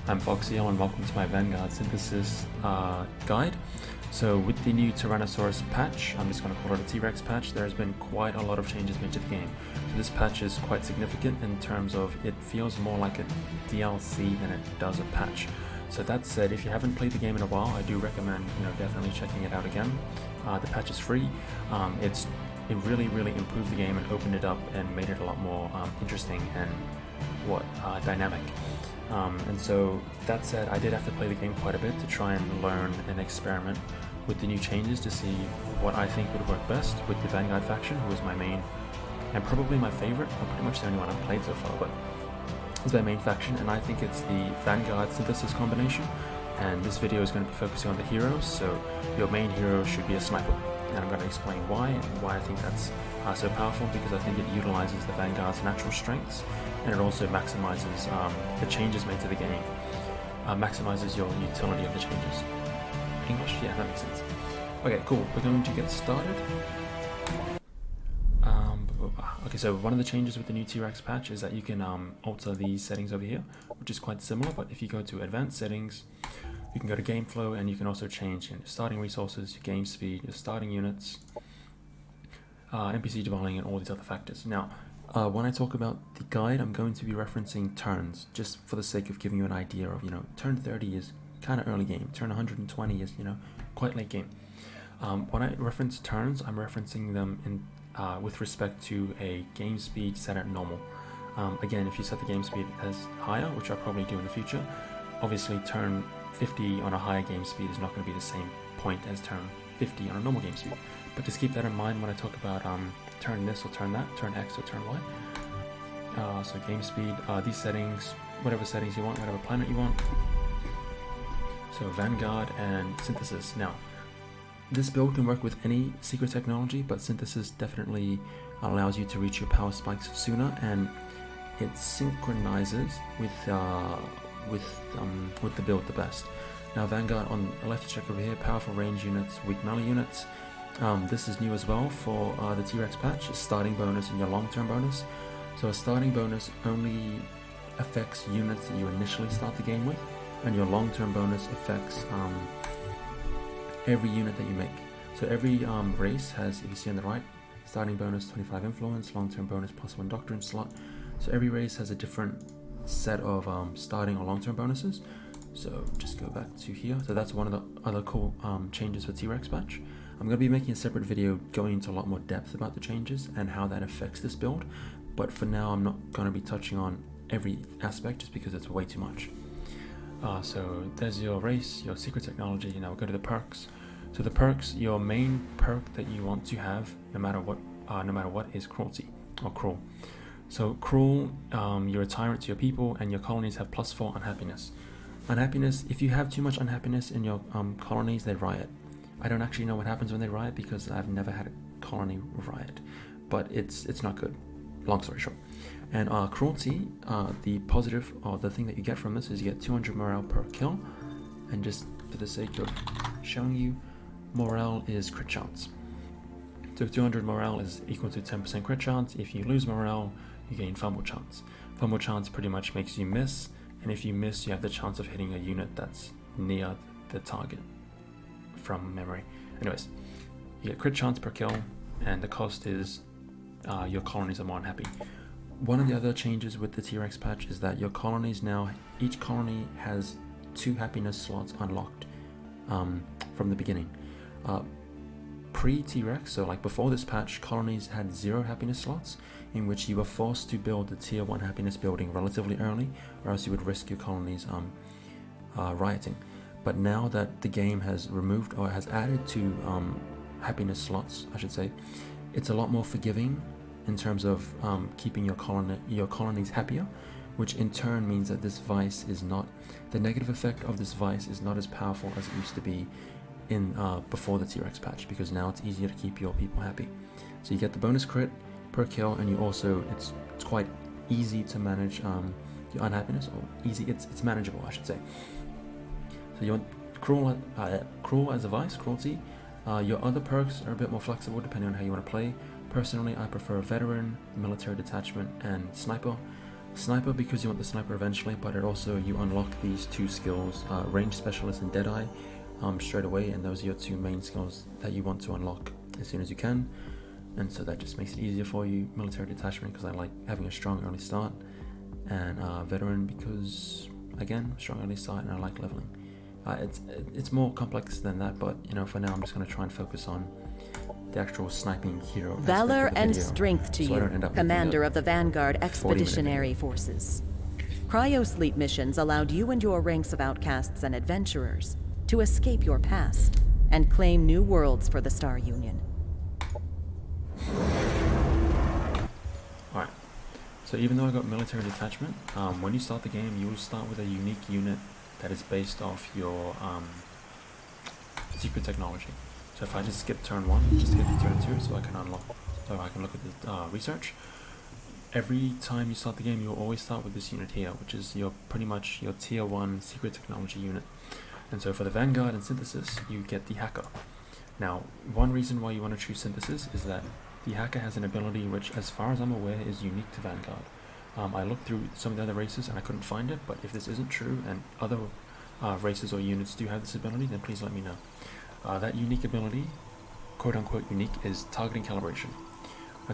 I'm Foxxeel and welcome to my Vanguard synthesis guide. So with the new Tyrannosaurus patch, I'm just going to call it a T-Rex patch, there has been quite a lot of changes made to the game. So this patch is quite significant in terms of it feels more like a DLC than it does a patch. So that said, if you haven't played the game in a while, I do recommend definitely checking it out again. The patch is free. It really improved the game and opened it up and made it a lot more interesting and dynamic. And so that said, I did have to play the game quite a bit to try and learn and experiment with the new changes to see what I think would work best with the Vanguard faction, who is my main and probably my favorite, or pretty much the only one I've played so far, but it's my main faction, and I think it's the Vanguard synthesis combination. And this video is going to be focusing on the heroes, so your main hero should be a sniper. And I'm going to explain why and why I think that's so powerful, because I think it utilizes the Vanguard's natural strengths, and it also maximizes the changes made to the game, maximizes your utility of the changes. English? Yeah, that makes sense. Okay, cool. We're going to get started. Okay, so one of the changes with the new T-Rex patch is that you can alter these settings over here, which is quite similar, but if you go to advanced settings, you can go to game flow, and you can also change your starting resources, your game speed, your starting units, NPC dwelling, and all these other factors. Now, when I talk about the guide, I'm going to be referencing turns, just for the sake of giving you an idea of, turn 30 is kind of early game, turn 120 is, quite late game. When I reference turns, I'm referencing them in with respect to a game speed set at normal. Again, if you set the game speed as higher, which I'll probably do in the future, obviously turn 50 on a higher game speed is not going to be the same point as turn 50 on a normal game speed. But just keep that in mind when I talk about turn this or turn that, turn X or turn Y. So game speed, these settings, whatever settings you want, whatever planet you want. So Vanguard and synthesis. Now, this build can work with any secret technology, but synthesis definitely allows you to reach your power spikes sooner, and it synchronizes with the build the best. Now Vanguard, on the left, check over here, powerful range units, weak melee units. This is new as well for the T-Rex patch, a starting bonus and your long-term bonus. So a starting bonus only affects units that you initially start the game with, and your long-term bonus affects every unit that you make. So every race has, if you see on the right, starting bonus 25 influence, long-term bonus +1 doctrine slot. So every race has a different set of starting or long-term bonuses. So just go back to here. So that's one of the other cool changes for T-Rex patch. I'm going to be making a separate video going into a lot more depth about the changes and how that affects this build, but for now I'm not going to be touching on every aspect just because it's way too much. So there's your race, your secret technology. Now we'll go to the perks. So the perks, your main perk that you want to have no matter what is cruelty or cruel. So cruel, you're a tyrant to your people, and your colonies have +4 unhappiness. Unhappiness, if you have too much unhappiness in your colonies, they riot. I don't actually know what happens when they riot because I've never had a colony riot, but it's not good, long story short. And cruelty, the positive, or the thing that you get from this is you get 200 morale per kill, and just for the sake of showing you, morale is crit chance. So 200 morale is equal to 10% crit chance. If you lose morale, you gain fumble chance. Fumble chance pretty much makes you miss, and if you miss, you have the chance of hitting a unit that's near the target from memory. Anyways, you get crit chance per kill, and the cost is your colonies are more unhappy. One of the other changes with the T-Rex patch is that your colonies now, each colony has 2 happiness slots unlocked from the beginning. Pre-T-Rex, so like before this patch, colonies had 0 happiness slots, in which you were forced to build the tier 1 happiness building relatively early, or else you would risk your colonies rioting. But now that the game has removed, or has added 2 happiness slots, I should say, it's a lot more forgiving in terms of keeping your colonies happier, which in turn means that this vice is not, the negative effect of this vice is not as powerful as it used to be in before the T-Rex patch, because now it's easier to keep your people happy. So you get the bonus crit per kill, and you also, it's quite easy to manage your unhappiness, or it's manageable, I should say. So you want cruel as a vice, cruelty. Your other perks are a bit more flexible depending on how you want to play. Personally, I prefer veteran, military detachment, and sniper. Sniper because you want the sniper eventually, but it also, you unlock these 2 skills, range specialist and deadeye, straight away, and those are your 2 main skills that you want to unlock as soon as you can. And so that just makes it easier for you. Military detachment because I like having a strong early start, and veteran because, again, strong early start, and I like leveling. It's more complex than that, but for now I'm just going to try and focus on the actual sniping hero. Valor and strength to you, commander of the Vanguard Expeditionary Forces. Cryosleep missions allowed you and your ranks of outcasts and adventurers to escape your past and claim new worlds for the Star Union. Alright, so even though I got military detachment, when you start the game, you will start with a unique unit that is based off your secret technology. So if I just skip turn 1, just skip turn 2, so I can look at the research. Every time you start the game, you'll always start with this unit here, which is pretty much your tier 1 secret technology unit. And so for the Vanguard and Synthesis, you get the Hacker. Now, one reason why you want to choose Synthesis is that the Hacker has an ability which, as far as I'm aware, is unique to Vanguard. I looked through some of the other races and I couldn't find it, but if this isn't true and other races or units do have this ability, then please let me know. That unique ability, quote-unquote unique, is targeting calibration.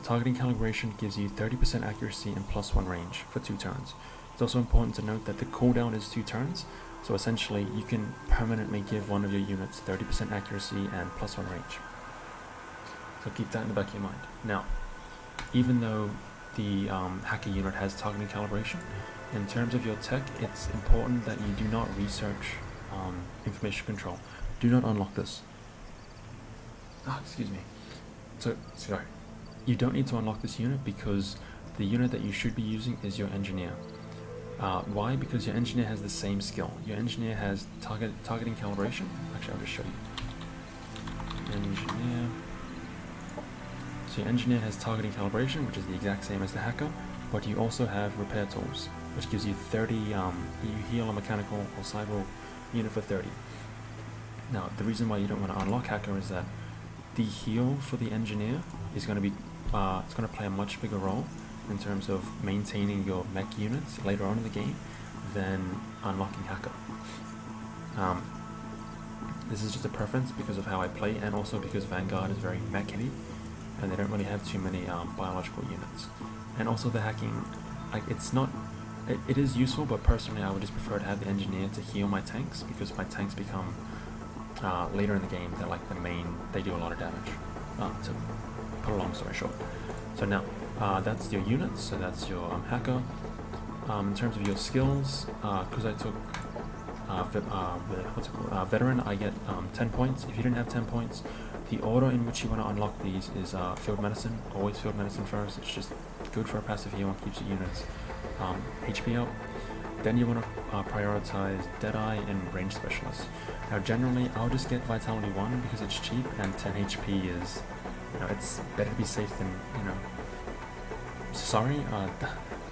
Targeting calibration gives you 30% accuracy and +1 range for 2 turns. It's also important to note that the cooldown is 2 turns, so essentially you can permanently give one of your units 30% accuracy and +1 range. So keep that in the back of your mind. Now, even though the Hacker unit has targeting calibration, in terms of your tech, it's important that you do not research information control. Do not unlock this. Excuse me. So, sorry. You don't need to unlock this unit because the unit that you should be using is your engineer. Why? Because your engineer has the same skill. Your engineer has targeting calibration. Actually, I'll just show you. Engineer. So your engineer has targeting calibration, which is the exact same as the Hacker, but you also have repair tools, which gives you 30, you heal a mechanical or cyber unit for 30. Now, the reason why you don't want to unlock Hacker is that the heal for the engineer is going to be, it's going to play a much bigger role in terms of maintaining your mech units later on in the game than unlocking Hacker. This is just a preference because of how I play, and also because Vanguard is very mech heavy and they don't really have too many biological units. And also the hacking, like, it's not, it is useful, but personally I would just prefer to have the engineer to heal my tanks, because my tanks become later in the game, they're like the main, they do a lot of damage, to put a long story short. So now, that's your units, so that's your Hacker. In terms of your skills, because I took Veteran, I get 10 points. If you didn't have 10 points, the order in which you want to unlock these is Field Medicine. Always Field Medicine first, it's just good for a passive heal and keeps your units HP out. Then you want to prioritize Deadeye and Range Specialist. Now generally, I'll just get Vitality 1 because it's cheap, and 10 HP is, it's better to be safe than, sorry,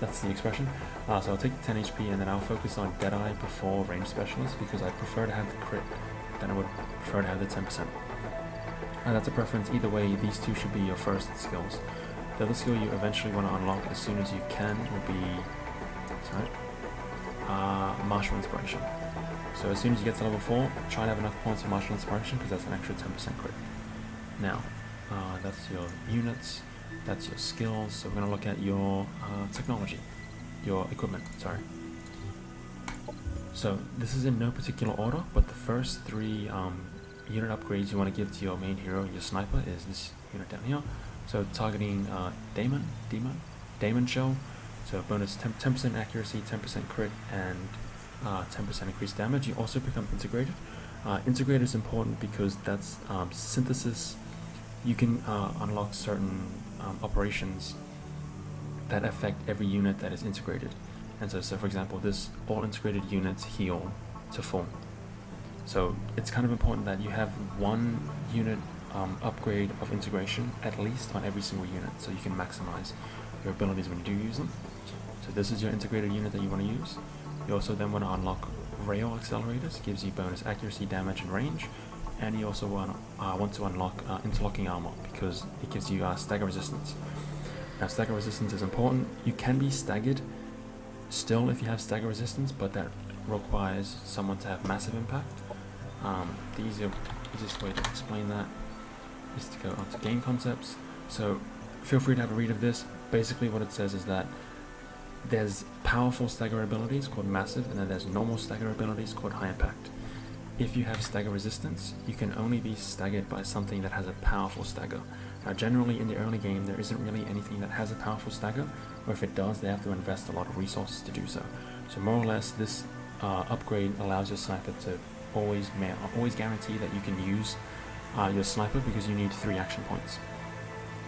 that's the expression. So I'll take 10 HP and then I'll focus on Deadeye before Range Specialist, because I prefer to have the crit than I would prefer to have the 10%. That's a preference. Either way, these two should be your first skills. The other skill you eventually want to unlock as soon as you can will be, Martial Inspiration. So as soon as you get to level 4, try to have enough points for Martial Inspiration, because that's an extra 10% crit. Now, that's your units, that's your skills, so we're going to look at your technology, your equipment, sorry. So this is in no particular order, but the first 3 unit upgrades you want to give to your main hero, your sniper, is this unit down here. So targeting Daemon Shell, so bonus 10% accuracy, 10% crit, and 10% increased damage. You also become integrated. Integrated is important because that's synthesis. You can unlock certain operations that affect every unit that is integrated. And so for example, this all integrated units heal to full. So it's kind of important that you have 1 unit upgrade of integration at least on every single unit, so you can maximize your abilities when you do use them. So this is your integrated unit that you want to use. You also then want to unlock rail accelerators, gives you bonus accuracy, damage, and range. And you also want to unlock interlocking armor, because it gives you stagger resistance. Now stagger resistance is important. You can be staggered still if you have stagger resistance, but that requires someone to have massive impact. The easiest way to explain that is to go onto game concepts. So feel free to have a read of this. Basically what it says is that there's powerful stagger abilities called massive, and then there's normal stagger abilities called high impact. If you have stagger resistance, you can only be staggered by something that has a powerful stagger. Now generally in the early game there isn't really anything that has a powerful stagger, or if it does they have to invest a lot of resources to do so. So more or less this upgrade allows your sniper to always guarantee that you can use your sniper, because you need 3 action points.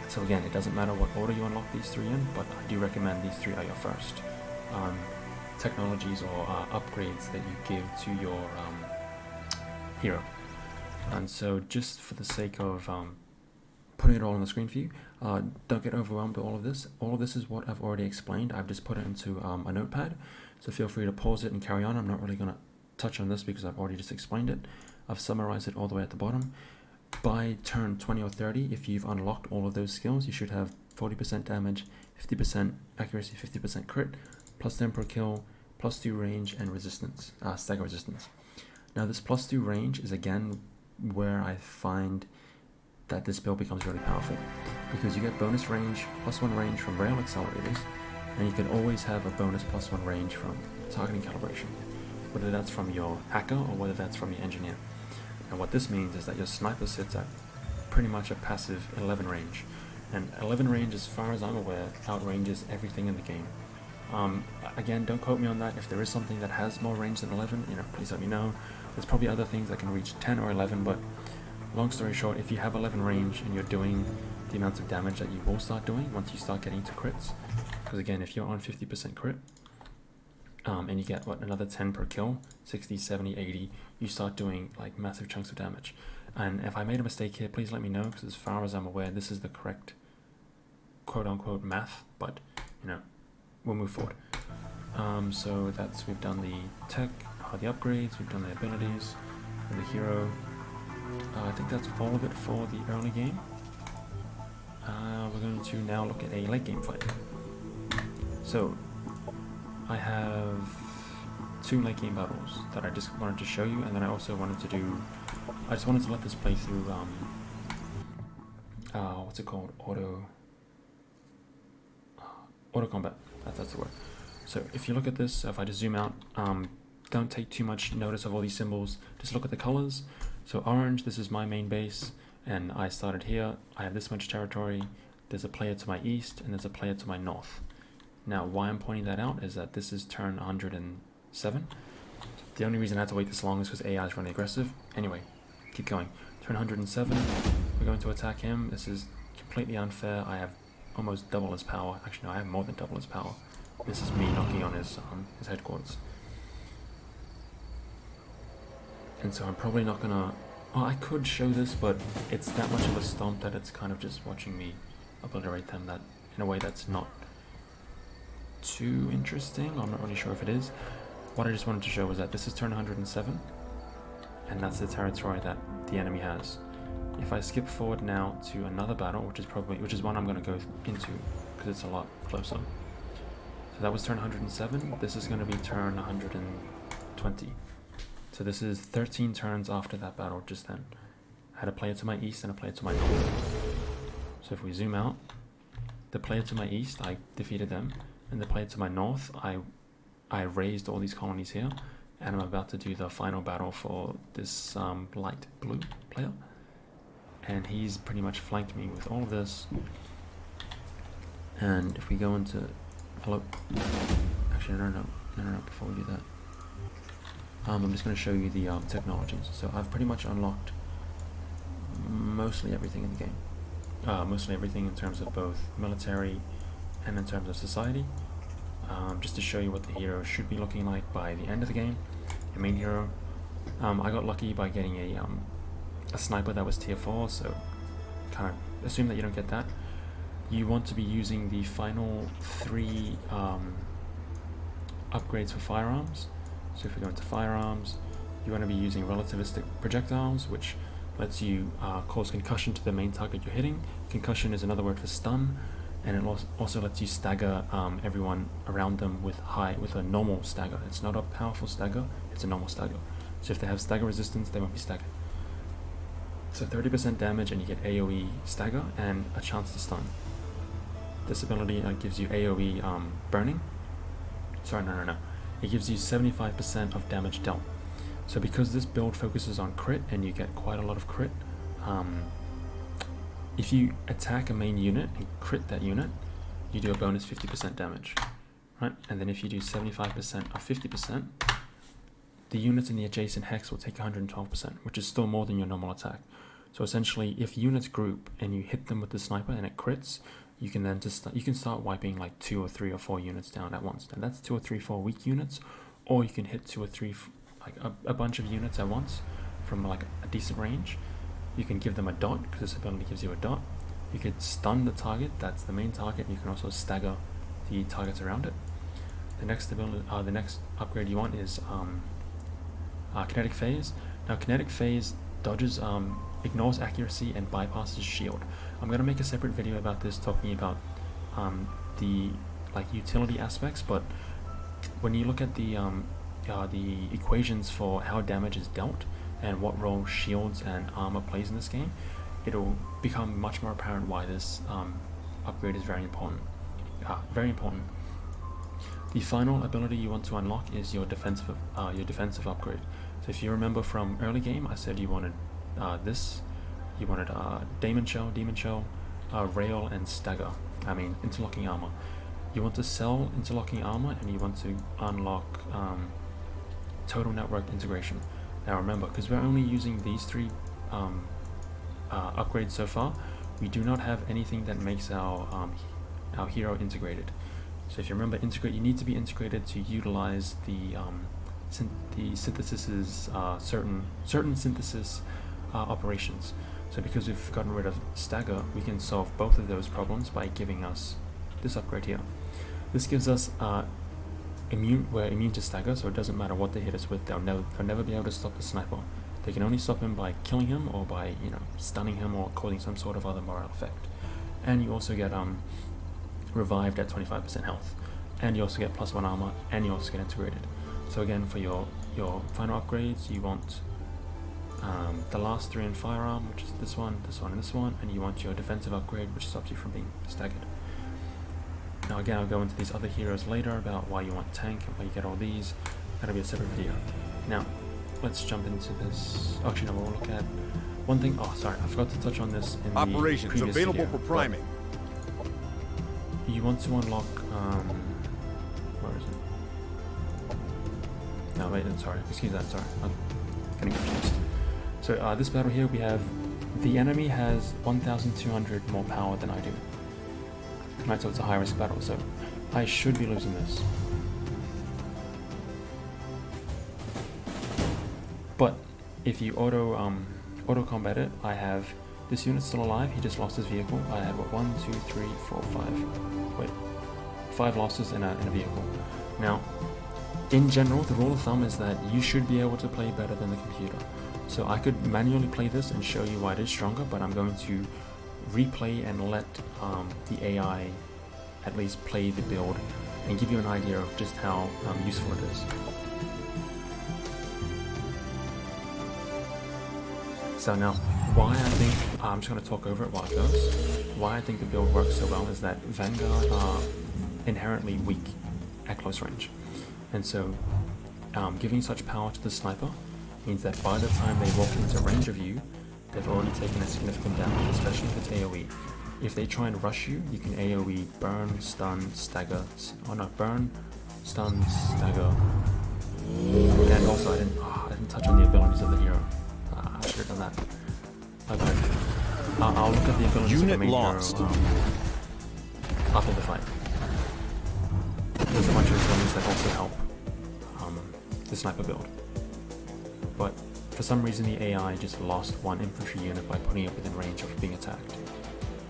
So again, it doesn't matter what order you unlock these 3 in, but I do recommend these 3 are your first technologies or upgrades that you give to your hero. And so just for the sake of putting it all on the screen for you, don't get overwhelmed by all of this. All of this is what I've already explained. I've just put it into a notepad, so feel free to pause it and carry on. I'm not really going to touch on this because I've already just explained it. I've summarized it all the way at the bottom. By turn 20 or 30, if you've unlocked all of those skills, you should have 40% damage, 50% accuracy, 50% crit, plus 10 per kill, plus 2 range, and resistance, stagger resistance. Now this plus 2 range is again where I find that this build becomes really powerful, because you get bonus range, plus 1 range from rail accelerators, and you can always have a bonus plus 1 range from targeting calibration, whether that's from your hacker or whether that's from your engineer. And what this means is that your sniper sits at pretty much a passive 11 range, and 11 range, as far as I'm aware, outranges everything in the game. Again, don't quote me on that. If there is something that has more range than 11, please let me know. There's probably other things that can reach 10 or 11, but long story short, if you have 11 range and you're doing the amount of damage that you will start doing once you start getting to crits, because again, if you're on 50% crit, and you get another 10 per kill, 60, 70, 80, you start doing like massive chunks of damage. And if I made a mistake here, please let me know, because as far as I'm aware, this is the correct quote-unquote math, but we'll move forward. So we've done the tech, the upgrades, we've done the abilities, and the hero. I think that's all of it for the early game. We're going to now look at a late game fight. So I have 2 late game battles that I just wanted to show you, and then I also wanted to let this play through what's it called, auto combat. That's the word. So if you look at this, if I just zoom out, don't take too much notice of all these symbols, just look at the colors. So orange, this is my main base, and I started here. I have this much territory. There's a player to my east, and there's a player to my north. Now, why I'm pointing that out is that this is turn 107. The only reason I had to wait this long is because AI is running aggressive. Anyway, keep going. Turn 107, we're going to attack him. This is completely unfair. I have almost double his power. Actually, no, I have more than double his power. This is me knocking on his headquarters. And so I'm probably not gonna... Well, I could show this, but it's that much of a stomp that it's kind of just watching me obliterate them that in a way that's not too interesting. I'm not really sure if it is. What I just wanted to show was that this is turn 107, and that's the territory that the enemy has. If I skip forward now to another battle, which is one I'm going to go into because it's a lot closer. So that was turn 107. This is going to be turn 120. So this is 13 turns after that battle just then. I had a player to my east and a player to my north. So if we zoom out, the player to my east, I defeated them, and the player to my north, I raised all these colonies here, and I'm about to do the final battle for this light blue player. And he's pretty much flanked me with all of this. And if we go into... Hello? Actually, no, before we do that. I'm just going to show you the technologies. So I've pretty much unlocked mostly everything in the game. Mostly everything in terms of both military and in terms of society. Just to show you what the hero should be looking like by the end of the game. Your main hero. I got lucky by getting a sniper that was tier 4, so kind of assume that you don't get that. You want to be using the final 3 upgrades for firearms. So if we go into firearms, you want to be using relativistic projectiles, which lets you cause concussion to the main target you're hitting. Concussion is another word for stun. and it also lets you stagger everyone around them with a normal stagger. It's not a powerful stagger, it's a normal stagger. So if they have stagger resistance, they won't be staggered. So 30% damage, and you get AoE stagger and a chance to stun. This ability gives you AoE burning. Sorry, no. It gives you 75% of damage dealt. So because this build focuses on crit and you get quite a lot of crit, if you attack a main unit and crit that unit, you do a bonus 50% damage, right? And then if you do 75% of 50%, the units in the adjacent hex will take 112%, which is still more than your normal attack. So essentially, if units group and you hit them with the sniper and it crits, you can then you can start wiping like 2 or 3 or 4 units down at once. And that's 2 or 3, 4 weak units, or you can hit 2 or 3, like a bunch of units at once from like a decent range. You can give them a dot, because this ability gives you a dot. You could stun the target, that's the main target. You can also stagger the targets around it. The next ability, the next upgrade you want is kinetic phase. Now kinetic phase dodges, ignores accuracy and bypasses shield. I'm going to make a separate video about this, talking about the utility aspects, but when you look at the equations for how damage is dealt and what role shields and armor plays in this game, it'll become much more apparent why this upgrade is very important. The final ability you want to unlock is your defensive upgrade. So if you remember from early game, I said you wanted this. You wanted demon shell, rail, and stagger. Interlocking armor. You want to sell interlocking armor, and you want to unlock total network integration. Now remember, because we're only using these 3 upgrades so far, we do not have anything that makes our hero integrated. So if you remember, you need to be integrated to utilize the synthesis's certain synthesis operations. So because we've gotten rid of stagger, we can solve both of those problems by giving us this upgrade here. This gives us we're immune to stagger, so it doesn't matter what they hit us with. They'll never be able to stop the sniper. They can only stop him by killing him, or by stunning him, or causing some sort of other morale effect. And you also get revived at 25% health, and you also get +1 armor, and you also get integrated. So again, for your final upgrades, you want the last 3 in firearm, which is this one, and this one, and you want your defensive upgrade, which stops you from being staggered. Now again, I'll go into these other heroes later about why you want tank and why you get all these. That'll be a separate video. Now, let's jump into this. Actually, no, we'll look at one thing. Oh, sorry, I forgot to touch on this in Operations the previous available video, for priming. You want to unlock, where is it? No, wait, sorry, excuse that, sorry, I'm getting confused. So this battle here, we have, the enemy has 1,200 more power than I do. Right, so it's a high risk battle, so I should be losing this. But if you auto combat it, I have this unit still alive. He just lost his vehicle. I had what, 1, 2, 3, 4, 5. Wait, 5 losses in a vehicle. Now, in general, the rule of thumb is that you should be able to play better than the computer. So I could manually play this and show you why it is stronger, but I'm going to replay and let the AI at least play the build and give you an idea of just how useful it is. So now, why I think, I'm just going to talk over it while it goes, why I think the build works so well is that Vanguard are inherently weak at close range. And so giving such power to the sniper means that by the time they walk into range of you, they've already taken a significant damage, especially if it's AoE. If they try and rush you, you can AoE burn, stun, stagger, burn, stun, stagger. And also I didn't touch on the abilities of the hero. I should have done that. Okay. I'll look at the abilities of the main hero after the fight. There's a bunch of abilities that also help the sniper build. But for some reason the AI just lost 1 infantry unit by putting it within range of being attacked.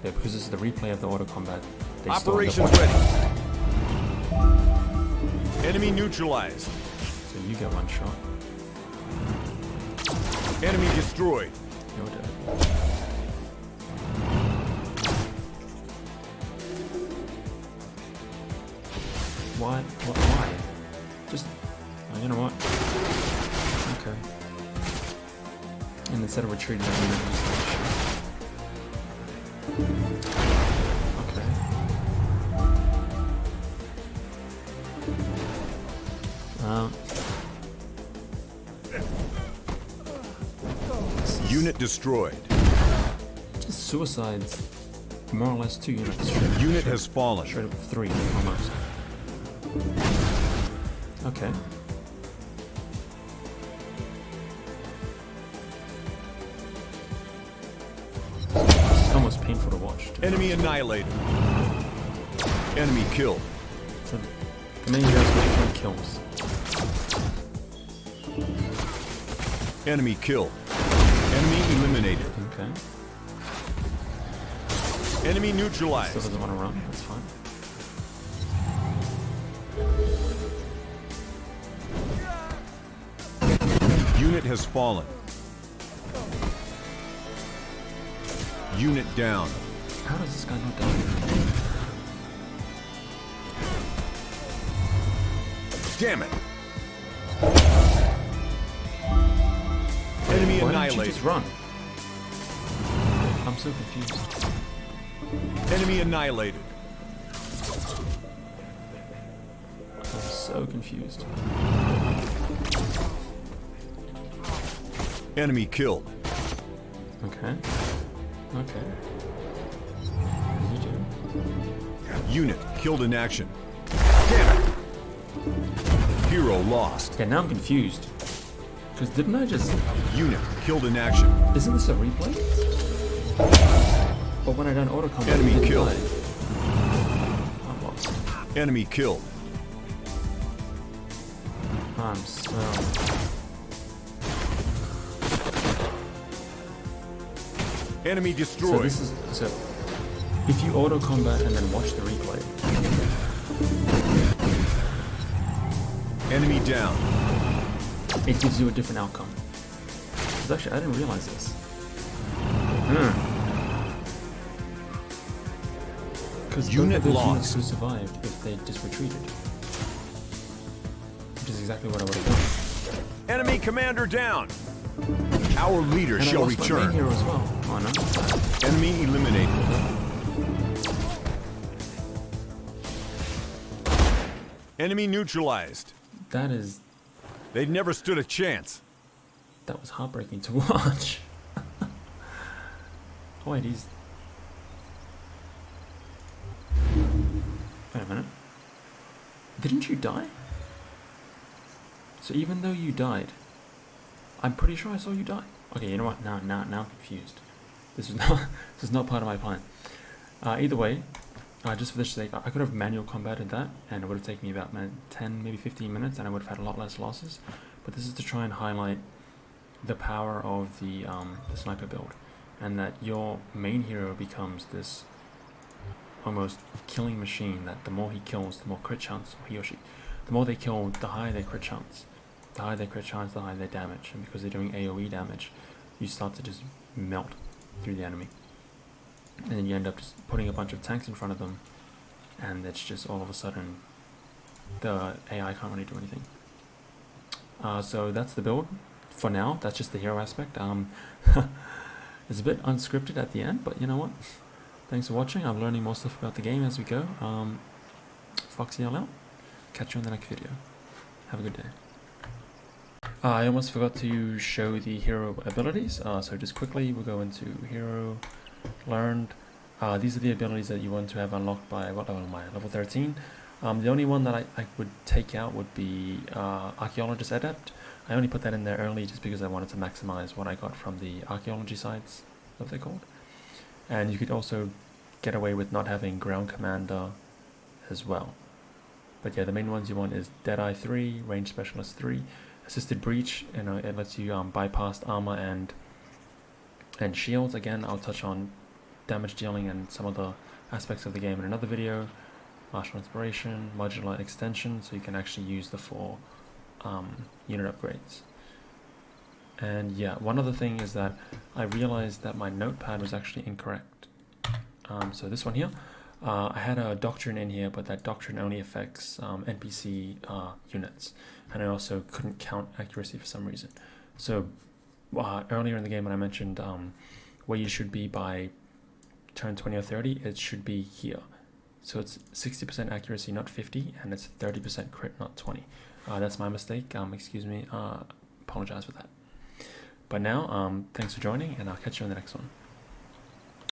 Yeah, because this is the replay of the auto combat. Operations ready. Enemy neutralized. So you get 1 shot. Enemy destroyed. You're dead. Why? Why? Just, oh, you know what? Okay. And instead of retreating, I'm gonna just okay. Unit destroyed. Just suicides. More or less 2 units. Unit has fallen. Straight up 3, almost. Okay. It's almost painful to watch. Enemy annihilated. Enemy killed. So the main guys make kills. Enemy killed. Enemy eliminated. Okay. Enemy neutralized. Still doesn't want to run, that's fine. Unit has fallen. Unit down. How does this guy not die? Damn it. Enemy Why annihilated. didn't you just run? I'm so confused. Enemy annihilated. I'm so confused. Enemy killed. Okay. Okay. What did you do? Unit killed in action. Damn it. Hero lost. Okay, now I'm confused. Because didn't I just... Unit killed in action. Isn't this a replay? But when I done auto combat, Enemy it didn't killed. die. I'm lost. Enemy killed. I'm so... Enemy So destroyed. this is... So, if you auto combat and then watch the replay... Enemy down. it gives you a different outcome. Because actually, I didn't realize this. Because Unit those lost. units who survived if they just retreated. Which is exactly what I would have done. Enemy commander down. Our leader And I shall lost my main return. hero as well. Oh no. Enemy eliminated. Enemy neutralized. That is... They never stood a chance. That was heartbreaking to watch. Oh wait, he's... Wait a minute. Didn't you die? So even though you died, I'm pretty sure I saw you die. Okay, you know what? Now I'm confused. This is not part of my plan. Either way, just for this sake, I could have manual combated that, and it would have taken me about 10, maybe 15 minutes, and I would have had a lot less losses. But this is to try and highlight the power of the sniper build, and that your main hero becomes this almost killing machine. That the more he kills, the more crit chance, or he or she, the more they kill, the higher their crit chance. The higher their crit chance, the higher their damage, and because they're doing AoE damage, you start to just melt through the enemy. And then you end up just putting a bunch of tanks in front of them, and it's just all of a sudden the AI can't really do anything. So that's the build for now. That's just the hero aspect. It's a bit unscripted at the end, but you know what? Thanks for watching. I'm learning more stuff about the game as we go. Foxxeel out. Catch you in the next video. Have a good day. I almost forgot to show the hero abilities. So just quickly, we'll go into hero learned. These are the abilities that you want to have unlocked by, what level am I? Level 13. The only one that I would take out would be Archaeologist Adept. I only put that in there early just because I wanted to maximize what I got from the archaeology sites, what they're called. And you could also get away with not having Ground Commander as well. But yeah, the main ones you want is Deadeye 3, Range Specialist 3, Assisted Breach, it lets you bypass armor and shields. Again, I'll touch on damage dealing and some of the aspects of the game in another video. Martial Inspiration, Modular Extension, so you can actually use the 4 unit upgrades. And yeah, one other thing is that I realized that my notepad was actually incorrect. So this one here, I had a doctrine in here, but that doctrine only affects NPC units, and I also couldn't count accuracy for some reason. So earlier in the game when I mentioned where you should be by turn 20 or 30, it should be here. So it's 60% accuracy, not 50, and it's 30% crit, not 20. That's my mistake. Excuse me. Apologize for that. But now, thanks for joining, and I'll catch you on the next one.